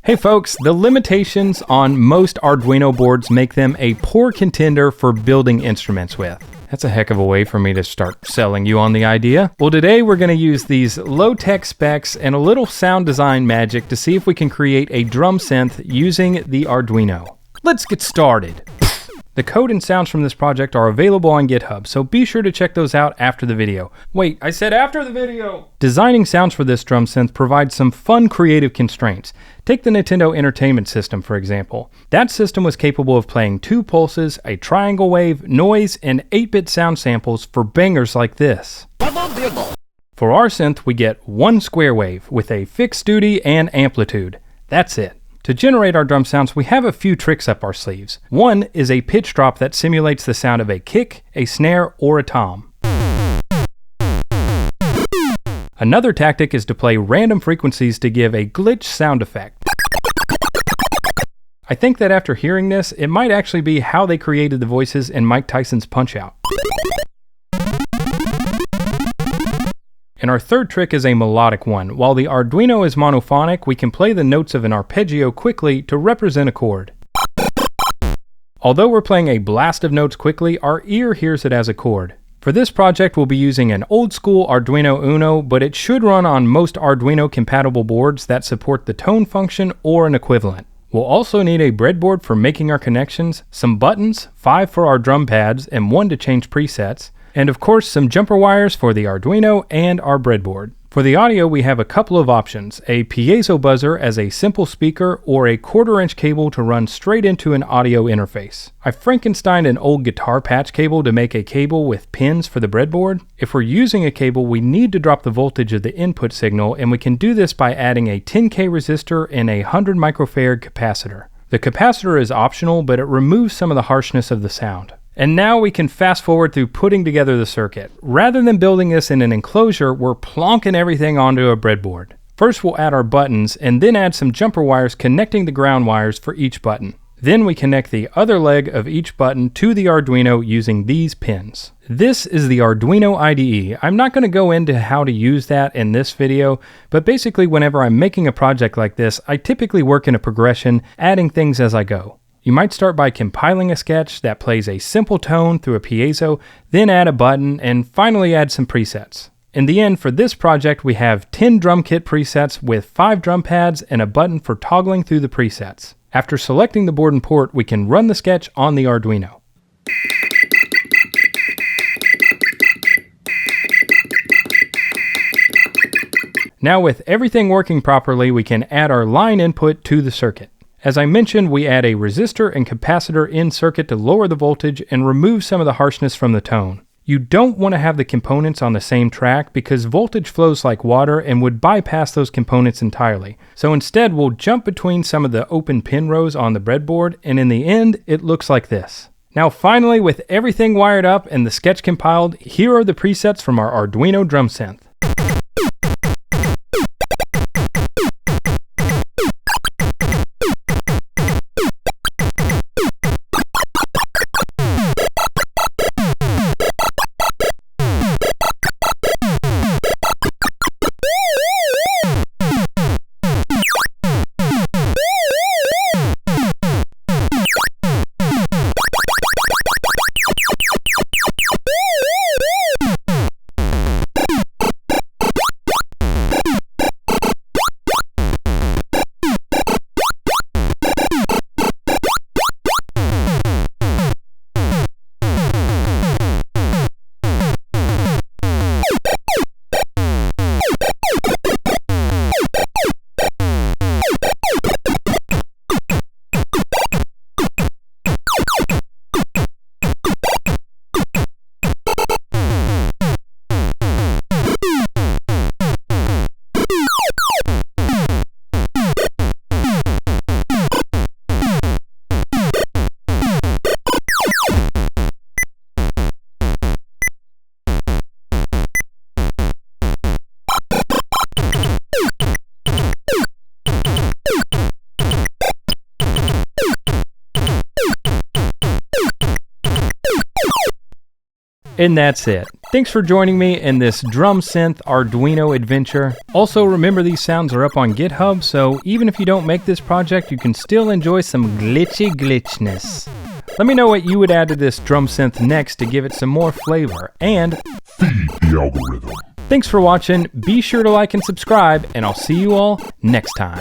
Hey folks, the limitations on most Arduino boards make them a poor contender for building instruments with. That's a heck of a way for me to start selling you on the idea. Well, today we're going to use these low-tech specs and a little sound design magic to see if we can create a drum synth using the Arduino. Let's get started. The code and sounds from this project are available on GitHub, so be sure to check those out after the video. Wait, I said after the video! Designing sounds for this drum synth provides some fun creative constraints. Take the Nintendo Entertainment System, for example. That system was capable of playing 2 pulses, a triangle wave, noise, and 8-bit sound samples for bangers like this. For our synth, we get 1 square wave with a fixed duty and amplitude. That's it. To generate our drum sounds, we have a few tricks up our sleeves. One is a pitch drop that simulates the sound of a kick, a snare, or a tom. Another tactic is to play random frequencies to give a glitch sound effect. I think that after hearing this, it might actually be how they created the voices in Mike Tyson's Punch-Out! And our third trick is a melodic one. While the Arduino is monophonic, we can play the notes of an arpeggio quickly to represent a chord. Although we're playing a blast of notes quickly, our ear hears it as a chord. For this project, we'll be using an old school Arduino Uno, but it should run on most Arduino compatible boards that support the tone function or an equivalent. We'll also need a breadboard for making our connections, some buttons, 5 for our drum pads and 1 to change presets, and of course some jumper wires for the Arduino and our breadboard. For the audio, we have a couple of options, a piezo buzzer as a simple speaker or a 1/4-inch cable to run straight into an audio interface. I Frankensteined an old guitar patch cable to make a cable with pins for the breadboard. If we're using a cable, we need to drop the voltage of the input signal, and we can do this by adding a 10K resistor and a 100 microfarad capacitor. The capacitor is optional, but it removes some of the harshness of the sound. And now we can fast forward through putting together the circuit. Rather than building this in an enclosure, we're plonking everything onto a breadboard. First we'll add our buttons and then add some jumper wires connecting the ground wires for each button. Then we connect the other leg of each button to the Arduino using these pins. This is the Arduino IDE. I'm not going to go into how to use that in this video, but basically whenever I'm making a project like this, I typically work in a progression, adding things as I go. You might start by compiling a sketch that plays a simple tone through a piezo, then add a button, and finally add some presets. In the end, for this project, we have 10 drum kit presets with 5 drum pads and a button for toggling through the presets. After selecting the board and port, we can run the sketch on the Arduino. Now with everything working properly, we can add our line input to the circuit. As I mentioned, we add a resistor and capacitor in circuit to lower the voltage and remove some of the harshness from the tone. You don't want to have the components on the same track because voltage flows like water and would bypass those components entirely. So instead, we'll jump between some of the open pin rows on the breadboard, and in the end, it looks like this. Now finally, with everything wired up and the sketch compiled, here are the presets from our Arduino drum synth. And that's it. Thanks for joining me in this drum synth Arduino adventure. Also, remember these sounds are up on GitHub, so even if you don't make this project, you can still enjoy some glitchness. Let me know what you would add to this drum synth next to give it some more flavor, and feed the algorithm. Thanks for watching, be sure to like and subscribe, and I'll see you all next time.